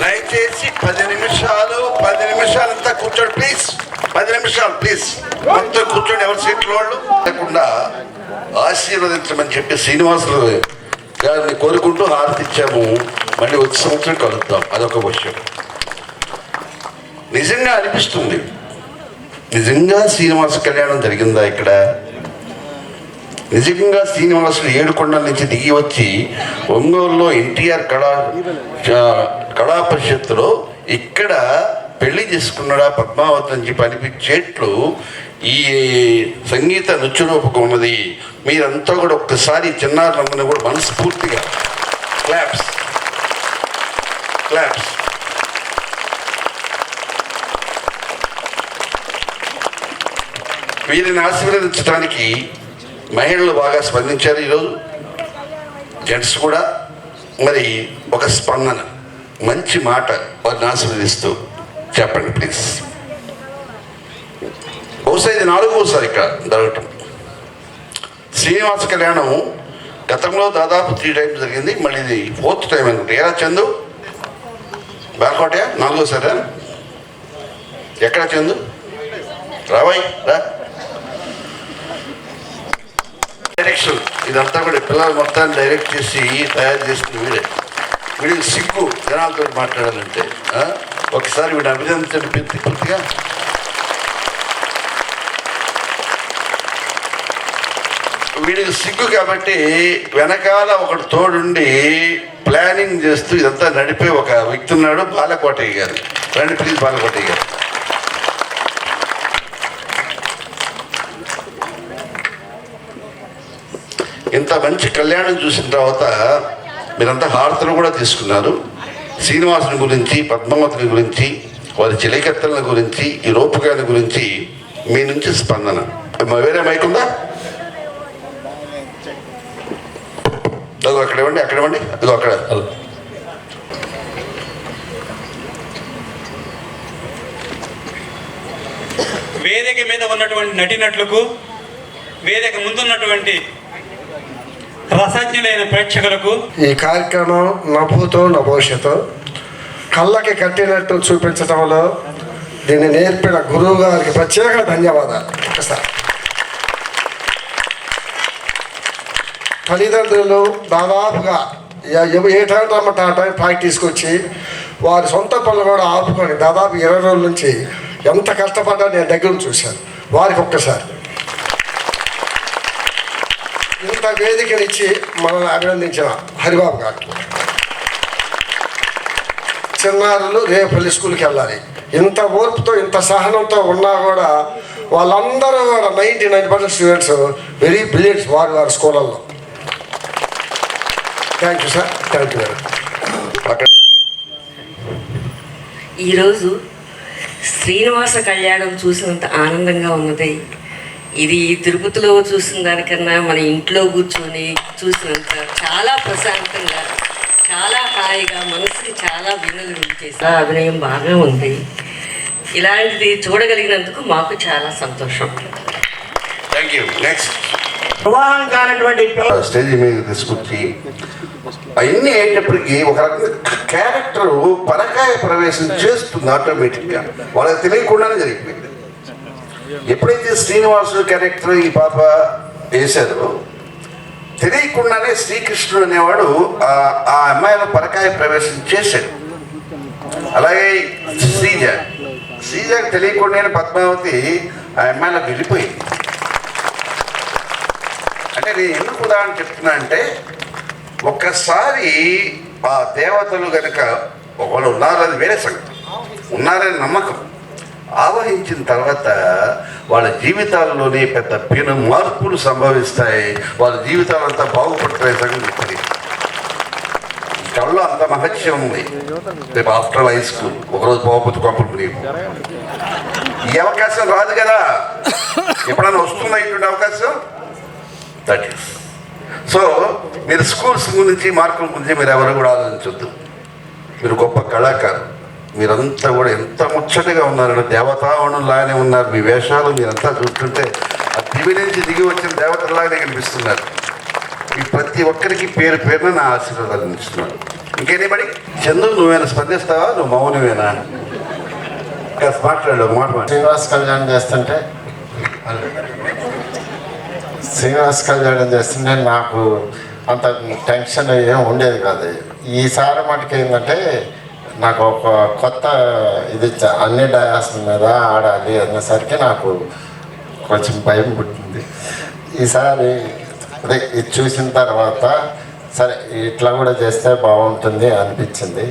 దయచేసి 10 నిమిషాలంతా కూర్చోండి ప్లీజ్. 10 నిమిషాలు ప్లీజ్. మొత్తం కూర్చోండి, ఎవరి సీట్లు వాళ్ళు లేకుండా ఆశీర్వదించమని చెప్పి శ్రీనివాసులు గారిని కోరుకుంటూ హారతి ఇచ్చాము. మళ్ళీ వచ్చే సంవత్సరం కలుద్దాం. అదొక విషయం. నిజంగా అనిపిస్తుంది, నిజంగా శ్రీనివాస కళ్యాణం జరిగిందా ఇక్కడ? నిజంగా శ్రీనివాసుడు 7 కొండల నుంచి దిగి వచ్చి ఒంగోలులో ఎన్టీఆర్ కళా పరిషత్తులో ఇక్కడ పెళ్లి చేసుకున్నాడా పద్మావతి అని చెప్పి అనిపించేట్లు ఈ సంగీత నృత్య రూపకం ఉన్నది. మీరంతా కూడా ఒక్కసారి చిన్నారులందరినీ కూడా మనస్ఫూర్తిగా క్లాప్స్ క్లాప్స్. వీరిని ఆశీర్వదించడానికి మహిళలు బాగా స్పందించారు ఈరోజు, జెంట్స్ కూడా. మరి ఒక స్పందన, మంచి మాట వారిని ఆశీర్వదిస్తూ చెప్పండి ప్లీజ్. బహుశా ఇది 4వసారి ఇక్కడ జరగటం. శ్రీనివాస కళ్యాణం గతంలో దాదాపు 3 times జరిగింది, మళ్ళీ ఇది 4th time అనుకుంటా. ఏరా చందు, బాలకోటయా 4వసారా? ఎక్కడ చందు? రావాయి రా. డైరెక్షన్ ఇదంతా కూడా పిల్లలు మొత్తాన్ని డైరెక్ట్ చేసి తయారు చేసింది వీడే. వీడికి సిగ్గు జనాలతో మాట్లాడాలంటే. ఒకసారి వీడిని అభినందించండి పూర్తిగా. వీడికి సిగ్గు కాబట్టి వెనకాల ఒకటి తోడుండి ప్లానింగ్ చేస్తూ ఇదంతా నడిపే ఒక వ్యక్తి ఉన్నాడు, బాలకోటయ్య గారు. రండి ప్లీజ్ బాలకోటయ్య గారు. ఇంత మంచి కళ్యాణం చూసిన తర్వాత మీరంతా హారతులు కూడా తీసుకున్నారు. శ్రీనివాసుని గురించి, పద్మావతిని గురించి, వారి చెలికత్తెల గురించి, ఈ రూపకాల గురించి మీ నుంచి స్పందన. వేరే మైక్ ఉందా? అదిగో అక్కడ ఇవ్వండి, అక్కడ ఇవ్వండి, అదిగో అక్కడ. వేదిక మీద ఉన్నటువంటి నటినట్లకు, వేదిక ముందున్నటువంటి రసజ్ఞులైన ప్రేక్షకులకు, ఈ కార్యక్రమం నవ్వుతో నభోషతో కళ్ళకి కట్టినట్టు చూపించడంలో దీన్ని నేర్పిన గురువు గారికి ప్రత్యేక ధన్యవాదాలు. ఒకసారి తల్లిదండ్రులు దాదాపుగా ఏ టైం రమ్మంటే ఆ టైం ప్రాక్టీస్కి వచ్చి వారి సొంత పనులు కూడా ఆపుకొని దాదాపు 20 రోజుల నుంచి ఎంత కష్టపడ్డా నేను దగ్గర చూశాను. వారికి ఒక్కసారి ఇంత వేదికనిచ్చి మనల్ని అభినందించిన హరిబాబు గారికి చిన్నారులు రేపల్లి స్కూల్కి వెళ్ళాలి. ఇంత ఓర్పుతో ఇంత సహనంతో ఉన్నా కూడా వాళ్ళందరూ కూడా 99% స్టూడెంట్స్ వెరీ బ్రిలియంట్స్ వారి స్కూళ్ళల్లో. Thank you sir, thank you. ఈరోజు శ్రీనివాస కళ్యాణం చూసినంత ఆనందంగా ఉన్నది. ఇది తిరుపతిలో చూసిన దానికన్నా మన ఇంట్లో కూర్చొని చూసినంత చాలా ప్రశాంతంగా, చాలా హాయిగా, మనసుకి చాలా వినోదం చేసి అభినయం బాగా ఉంది. ఇలాంటిది చూడగలిగినందుకు మాకు చాలా సంతోషం. Thank you. నెక్స్ట్ వివాహం కానటువంటి స్టేజ్ మీద తీసుకొచ్చి అవన్నీ అయ్యేటప్పటికి ఒక రకంగా క్యారెక్టర్ పరకాయ ప్రవేశం చేస్తుంది ఆటోమేటిక్గా, వాళ్ళకి తెలియకుండానే జరిగిపోయింది. ఎప్పుడైతే శ్రీనివాసుడు క్యారెక్టర్ ఈ పాప వేశారో తెలియకుండానే శ్రీకృష్ణుడు అనేవాడు ఆ అమ్మాయిలో పరకాయ ప్రవేశం చేశాడు. అలాగే శ్రీజకి తెలియకుండానే పద్మావతి ఆ అమ్మాయిలోకి వెళ్ళిపోయింది. అంటే నేను ఎందుకు ఉదాహరణ చెప్తున్నా అంటే, ఒక్కసారి ఆ దేవతలు కనుక వాళ్ళు ఉన్నారని వేరే సంగతి, ఉన్నారని నమ్మకం ఆవహించిన తర్వాత వాళ్ళ జీవితాల్లోనే పెద్ద పెను మార్పులు సంభవిస్తాయి. వాళ్ళ జీవితాలంతా బాగుపడతాయి. సంగతి కళ్ళలో అంత మహత్యం ఉంది. రేపు ఆఫ్టర్ హై స్కూల్ ఒకరోజు పోకపోతే కొంపలు ఈ అవకాశం రాదు కదా, ఎప్పుడైనా వస్తుందా ఇటువంటి అవకాశం? దట్ ఈస్ సో మీరు స్కూల్స్ గురించి మార్కుల గురించి మీరు ఎవరు కూడా ఆలోచించొద్దు. మీరు గొప్ప కళాకారు, మీరంతా కూడా ఎంత ముచ్చటగా ఉన్నారని దేవతావణులాగానే ఉన్నారు. మీ వేషాలు మీరంతా చూస్తుంటే ఆ దివి నుంచి దిగి వచ్చిన దేవతలాగానే కనిపిస్తున్నారు. మీ ప్రతి ఒక్కరికి పేరు పేరున నా ఆశీర్వాదాలు అందిస్తున్నాను. ఇంకేనేబడి చందు, నువ్వేనా స్పందిస్తావా? నువ్వు మౌనమేనా? మాట్లాడు మాట. శ్రీనివాస కళ్యాణం చేస్తుంటే నాకు అంత టెన్షన్ ఏం ఉండేది కాదు. ఈసారి మటుకు ఏంటంటే నాకు ఒక కొత్త ఇది అన్ని డయాస్ మీద ఆడాలి అనేసరికి నాకు కొంచెం భయం పుట్టింది. ఈసారి అదే ఇది చూసిన తర్వాత సరే ఇట్లా కూడా చేస్తే బాగుంటుంది అనిపించింది.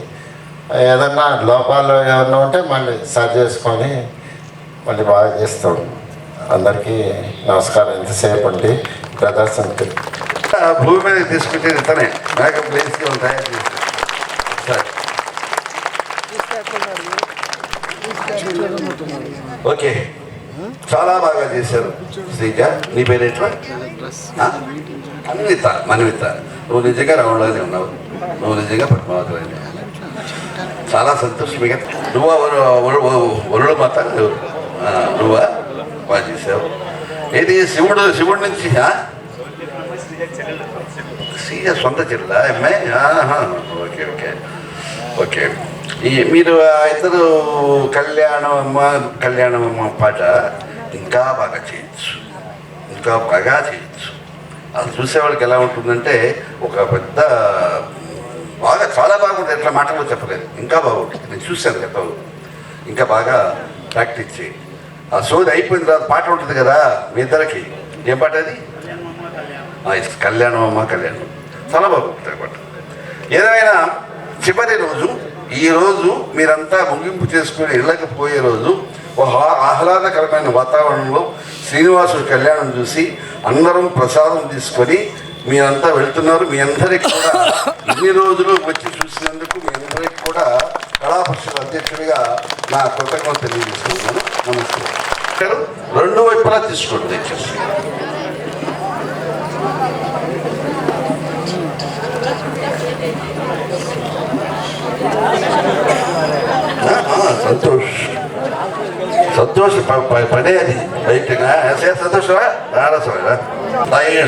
ఏదన్నా లోపాలు ఏమన్నా ఉంటే మళ్ళీ సరి చేసుకొని మళ్ళీ బాగా చేస్తాడు. అందరికీ నమస్కారం. ఎంతసేపు అండి ప్రదర్శన భూమి మీద తీసుకొచ్చేది తనే మేకప్ ప్లేస్గా తయారు చేస్తాను. ఓకే, చాలా బాగా చేశారు. శ్రీజ, నీ పేరేంటి? మన్విత. నువ్వు నిజంగా రావణలాగానే ఉన్నావు. నువ్వు నిజంగా పద్మావతి. చాలా సంతోషం. మిగతా నువ్వు వరుడు మాత నువ్వా బాగా చేసావు. ఏది శివుడి నుంచి శ్రీజ సొంత జిల్లా అమ్మాయి. Okay okay okay. మీరు ఇద్దరు కళ్యాణమ్మ పాట ఇంకా బాగా చేయొచ్చు, ఇంకా బాగా చేయొచ్చు. అది చూసేవాళ్ళకి ఎలా ఉంటుందంటే ఒక పెద్ద బాగా చాలా బాగుంటుంది. ఎట్లా మాటల్లో చెప్పలేదు, ఇంకా బాగుంటుంది. నేను చూశాను కదా. ఇంకా బాగా ప్రాక్టీస్ చేయి. ఆ సోది అయిపోయిన తర్వాత పాట ఉంటుంది కదా మీ ఇద్దరికి. ఏం పాట అది? కళ్యాణమ్మ కళ్యాణం. చాలా బాగుంటుంది పాట. ఏదైనా చివరి రోజు, ఈరోజు మీరంతా ముగింపు చేసుకుని ఇళ్ళకి పోయే రోజు ఒక ఆహ్లాదకరమైన వాతావరణంలో శ్రీనివాసుడి కళ్యాణం చూసి అందరం ప్రసాదం తీసుకొని మీరంతా వెళ్తున్నారు. మీ అందరికి కూడా ఇన్ని రోజులు వచ్చి చూసినందుకు మీ అందరికి కూడా కళా పరిషత్ అధ్యక్షుడిగా నా కృతజ్ఞతలు తెలియజేస్తున్నాను. నమస్తే. రెండు వైపులా తీసుకోండి దయచేసి. సంతోష్ పడే అది లైట్గా సంతోషరా రారసరా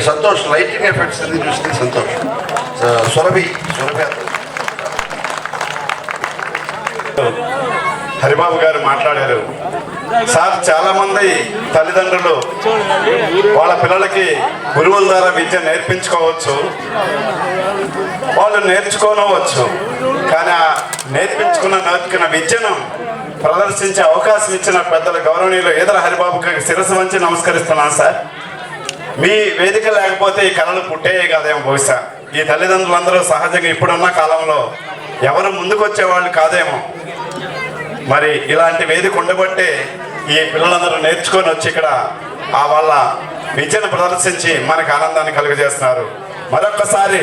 సంతోష్ లైటింగ్ ఎఫెక్ట్స్ అన్ని చూస్తే సంతోష్. సురభి హరిబాబు గారు మాట్లాడారు. సార్, చాలా మంది తల్లిదండ్రులు వాళ్ళ పిల్లలకి గురువుల ద్వారా విద్య నేర్పించుకోవచ్చు, వాళ్ళు నేర్చుకోనవచ్చు. కానీ ఆ నేర్చుకున్న విద్యను ప్రదర్శించే అవకాశం ఇచ్చిన పెద్దల గౌరవనీయులు ఈదర హరిబాబుకి శిరస్సు వంచి నమస్కరిస్తున్నాను సార్. మీ వేదిక లేకపోతే ఈ కళలు పుట్టేయే కాదేమో బహుశా. ఈ తల్లిదండ్రులందరూ సహజంగా ఇప్పుడున్న కాలంలో ఎవరు ముందుకు వచ్చేవాళ్ళు కాదేమో. మరి ఇలాంటి వేదిక ఉండబట్టే ఈ పిల్లలందరూ నేర్చుకొని వచ్చి ఇక్కడ వాళ్ళ విద్యను ప్రదర్శించి మనకు ఆనందాన్ని కలుగజేస్తున్నారు. మరొక్కసారి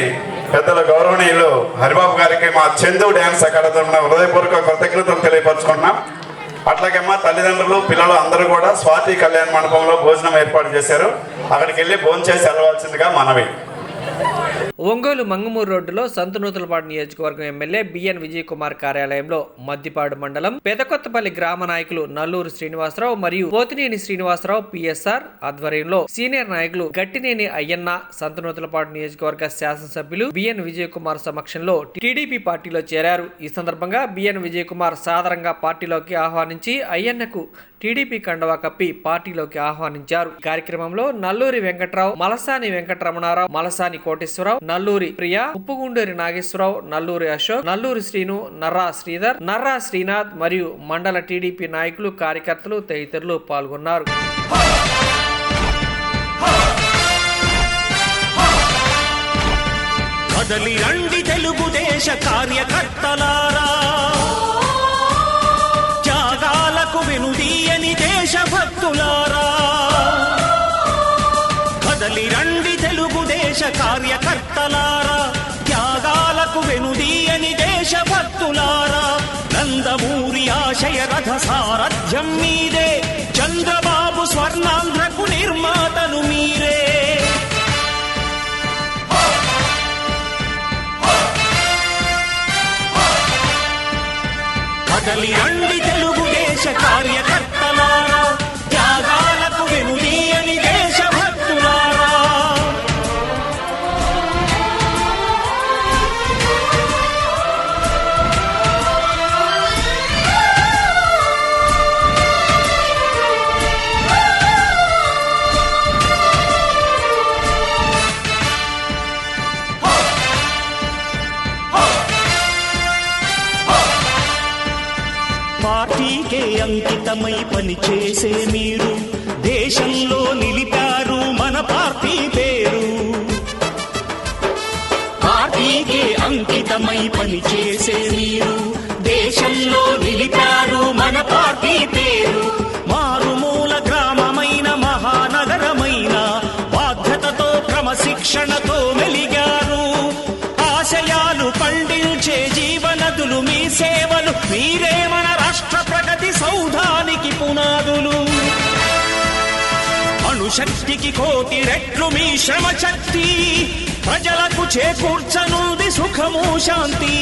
పెద్దల గౌరవనీయులు హరిబాబు గారికి మా చందు డ్యాన్స్ అకాడమీ హృదయపూర్వక కృతజ్ఞతలు తెలియపరుచుకుంటున్నాం. అట్లాగే మా తల్లిదండ్రులు పిల్లలు అందరూ కూడా స్వాతి కళ్యాణ మండపంలో భోజనం ఏర్పాటు చేశారు. అక్కడికి వెళ్ళి భోంచేసి వెళ్ళవలసిందిగా మనవి. ఒంగోలు మంగమూరు రోడ్డులో సంతనూతలపాడు నియోజకవర్గం ఎమ్మెల్యే బిఎన్ విజయ్ కుమార్ కార్యాలయంలో మద్దిపాడు మండలం పెదకొత్తపల్లి గ్రామ నాయకులు నల్లూరు శ్రీనివాసరావు మరియు పోతినేని శ్రీనివాసరావు పిఎస్ఆర్ ఆధ్వర్యంలో సీనియర్ నాయకులు గట్టినేని అయ్యన్న సంతనూతలపాడు నియోజకవర్గ శాసనసభ్యులు బిఎన్ విజయ్ కుమార్ సమక్షంలో టీడీపీ పార్టీలో చేరారు. ఈ సందర్భంగా బిఎన్ విజయ్ కుమార్ సాదరంగా పార్టీలోకి ఆహ్వానించి అయ్యన్నకు టీడీపీ కండవా కప్పి పార్టీలోకి ఆహ్వానించారు. కార్యక్రమంలో నల్లూరి వెంకట్రావు, మలసాని వెంకటరమణారావు, మలసాని కోటేశ్వరరావు, నల్లూరి ప్రియా, ఉప్పుగుండూరి నాగేశ్వరరావు, నల్లూరి అశోక్, నల్లూరి శ్రీను, నర్రా శ్రీధర్, నర్రా శ్రీనాథ్ మరియు మండల టీడీపీ నాయకులు, కార్యకర్తలు తదితరులు పాల్గొన్నారు. కదలి రండి తెలుగుదేశ కార్యకర్తలారా, త్యాగాలకు వెనుదీయని దేశభక్తులారా. కదలి రండి తెలుగుదేశ కార్యకర్తలారా, త్యాగాలకు వెనుదీయని దేశభక్తులారా. నందమూరి ఆశయ రథ సారథ్యం మీదే, చంద్రబాబు స్వర్ణాంధ్రకు నిర్మాతలు మీరే. కదలి రండి తెలుగుదేశ కార్యకర్తలారా, త్యాగాలకు వెనుదీయని దేశభక్తులారా. పార్టీకే అంకితమై పనిచేసే మీరు దేశంలో నిలిపారు మన పార్టీ పేరు. పార్టీకే అంకితమై పనిచేసే మీరు దేశంలో నిలిపారు మన పార్టీ పేరు. మారుమూల గ్రామమైన మహానగరమైన బాధ్యతతో క్రమశిక్షణతో మెలిగారు. ఆశయాలు పండించే జీవనదులు మీ సేవలు, మీరే మన రాష్ట్ర ప్రగతి సౌధానికి పునాదులు. అణుశక్తికి కోటి రెట్లు మీ శ్రమ శక్తి, ప్రజలకు చేకూర్చనుంది సుఖము శాంతి.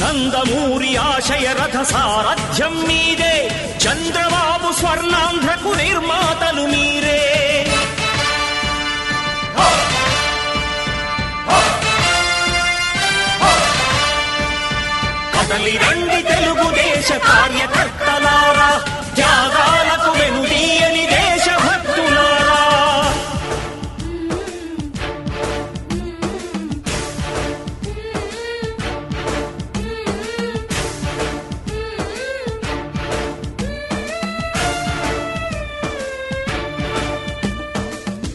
నందమూరి ఆశయ రథ సారథ్యం మీదే, చంద్రబాబు స్వర్ణాంధ్రకు నిర్మాతలు మీరే. కదలి రండి తెలుగుదేశ కార్యకర్తలారా, త్యాగాలకు వెనుదీయని దేశభక్తులారా.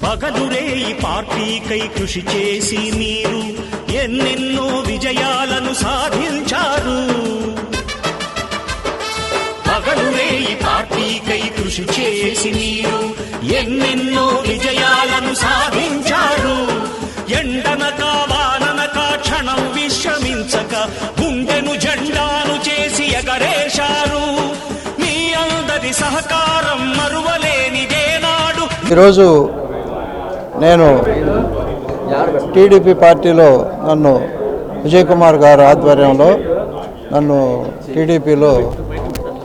పగలురే ఈ పార్టీకై కృషి చేసి మీరు ఎన్నెన్నో విజయాలను సాధించారు. పగలురే ఈ పార్టీకై కృషి చేసి మీరు ఎన్నెన్నో విజయాలను సాధించారు. ఎండనక వాననక క్షణం విశ్రమించక గుండెను జెండాను చేసి ఎగరేశారు. మీ అందరి సహకారం మరువలేనిదేనాడు. ఈరోజు నేను టీడీపీ పార్టీలో నన్ను విజయ్ కుమార్ గారు ఆధ్వర్యంలో నన్ను టీడీపీలో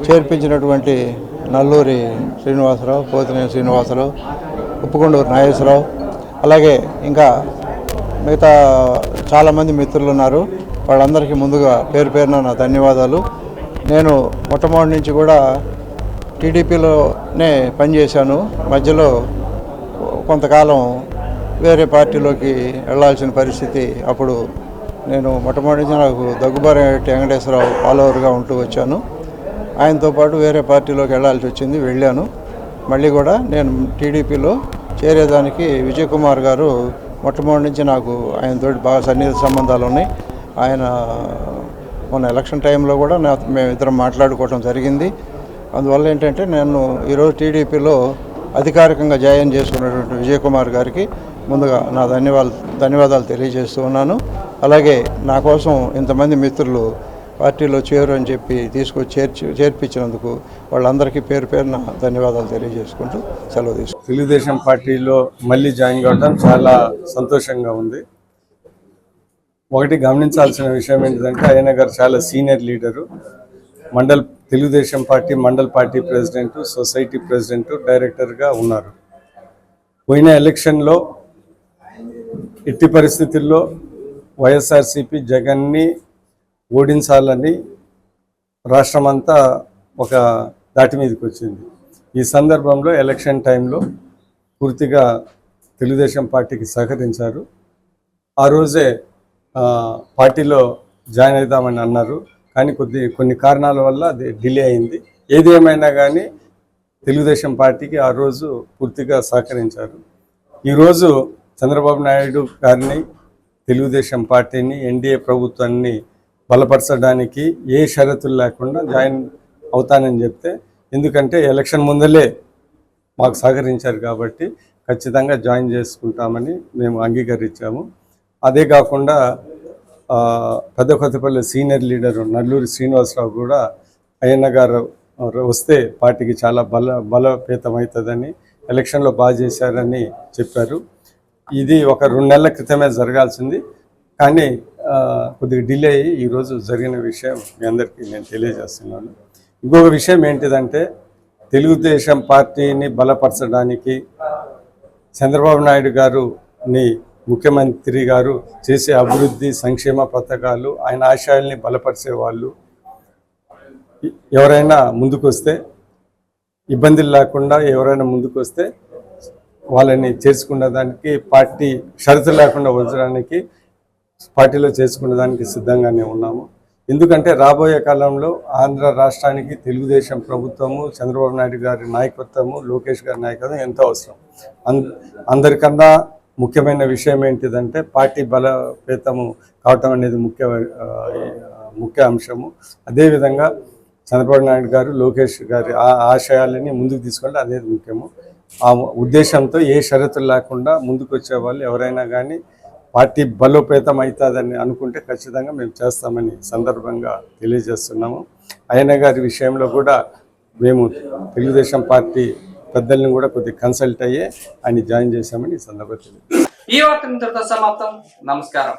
చేర్పించినటువంటి నల్లూరి శ్రీనివాసరావు, పోతినేని శ్రీనివాసరావు, ఉప్పుగుండూరు నాగేశ్వరరావు, అలాగే ఇంకా మిగతా చాలామంది మిత్రులు ఉన్నారు. వాళ్ళందరికీ ముందుగా పేరు పేరున నా ధన్యవాదాలు. నేను మొట్టమొదటి నుంచి కూడా టీడీపీలోనే పనిచేశాను. మధ్యలో కొంతకాలం వేరే పార్టీలోకి వెళ్లాల్సిన పరిస్థితి. అప్పుడు నేను మొట్టమొదటి నుంచి నాకు దగ్గుబారి వెంకటేశ్వరరావు ఫాలోవర్గా ఉంటూ వచ్చాను. ఆయనతో పాటు వేరే పార్టీలోకి వెళ్లాల్సి వచ్చింది, వెళ్ళాను. మళ్ళీ కూడా నేను టీడీపీలో చేరేదానికి విజయ్ కుమార్ గారు మొట్టమొదటి నుంచి నాకు ఆయనతో బాగా సన్నిహిత సంబంధాలు ఉన్నాయి. ఆయన మొన్న ఎలక్షన్ టైంలో కూడా మేమిద్దరం మాట్లాడుకోవడం జరిగింది. అందువల్ల ఏంటంటే నేను ఈరోజు టీడీపీలో అధికారికంగా జాయిన్ చేసుకున్నటువంటి విజయ్ కుమార్ గారికి ముందుగా నా ధన్యవాదాలు తెలియజేస్తూ ఉన్నాను. అలాగే నా కోసం ఇంతమంది మిత్రులు పార్టీలో చేరు అని చెప్పి తీసుకొచ్చి చేర్పించినందుకు వాళ్ళందరికీ పేరు పేరున ధన్యవాదాలు తెలియజేసుకుంటూ సెలవు తీసుకుంటాను. తెలుగుదేశం పార్టీలో మళ్ళీ జాయిన్ కావడం చాలా సంతోషంగా ఉంది. ఒకటి గమనించాల్సిన విషయం ఏంటంటే ఆయన గారు చాలా senior leader, Telugu Desam party mandal party president, society president, డైరెక్టర్గా ఉన్నారు. పోయిన ఎలక్షన్లో ఎట్టి పరిస్థితుల్లో వైఎస్ఆర్సీపీ జగన్ని ఓడించాలని రాష్ట్రమంతా ఒక దాటి మీదకి వచ్చింది. ఈ సందర్భంలో ఎలక్షన్ టైంలో పూర్తిగా తెలుగుదేశం పార్టీకి సహకరించారు. ఆ రోజే పార్టీలో జాయిన్ అవుదామని అన్నారు, కానీ కొన్ని కారణాల వల్ల అది డిలే అయింది. ఏది ఏమైనా కానీ తెలుగుదేశం పార్టీకి ఆ రోజు పూర్తిగా సహకరించారు. ఈరోజు చంద్రబాబు నాయుడు గారిని, తెలుగుదేశం పార్టీని, ఎన్డీఏ ప్రభుత్వాన్ని బలపరచడానికి ఏ షరతులు లేకుండా జాయిన్ అవుతానని చెప్తే, ఎందుకంటే ఎలక్షన్ ముందలే మాకు సహకరించారు కాబట్టి ఖచ్చితంగా జాయిన్ చేసుకుంటామని మేము అంగీకరించాము. అదే కాకుండా పెద్ద కొత్తపల్లి సీనియర్ లీడరు నల్లూరి శ్రీనివాసరావు కూడా అయ్యన్న గారు వస్తే పార్టీకి చాలా బలోపేతమవుతుందని, ఎలక్షన్లో బాగా చేశారని చెప్పారు. ఇది ఒక 2 నెలల క్రితమే జరగాల్సింది, కానీ కొద్దిగా డిలే అయ్యి ఈరోజు జరిగిన విషయం మీ అందరికీ నేను తెలియజేస్తున్నాను. ఇంకొక విషయం ఏంటిదంటే, తెలుగుదేశం పార్టీని బలపరచడానికి చంద్రబాబు నాయుడు గారుని ముఖ్యమంత్రి గారు చేసే అభివృద్ధి సంక్షేమ పథకాలు, ఆయన ఆశయాల్ని బలపరిచే వాళ్ళు ఎవరైనా ముందుకొస్తే, ఇబ్బందులు లేకుండా ఎవరైనా ముందుకొస్తే వాళ్ళని చేర్చుకున్న దానికి, పార్టీ షరతులు లేకుండా వదలడానికి పార్టీలో చేసుకునే దానికి సిద్ధంగానే ఉన్నాము. ఎందుకంటే రాబోయే కాలంలో ఆంధ్ర రాష్ట్రానికి తెలుగుదేశం ప్రభుత్వము, చంద్రబాబు నాయుడు గారి నాయకత్వము, లోకేష్ గారి నాయకత్వం ఎంతో అవసరం. అందరికన్నా ముఖ్యమైన విషయం ఏంటిదంటే పార్టీ బలోపేతము కావటం అనేది ముఖ్య అంశము. అదేవిధంగా చంద్రబాబు నాయుడు గారు, లోకేష్ గారి ఆశయాలని ముందుకు తీసుకుంటే అనేది ముఖ్యము. ఆ ఉద్దేశంతో ఏ షరతులు లేకుండా ముందుకు వచ్చే వాళ్ళు ఎవరైనా కానీ పార్టీ బలోపేతం అవుతుందని అనుకుంటే ఖచ్చితంగా మేము చేస్తామని సందర్భంగా తెలియజేస్తున్నాము. అయ్యన్న గారి విషయంలో కూడా మేము తెలుగుదేశం పార్టీ పెద్దల్ని కూడా కొద్దిగా కన్సల్ట్ అయ్యే ఆయన జాయిన్ చేశామని ఈ సందర్భంగా ఈ వార్త ఇంతటితో సమాప్తం. నమస్కారం.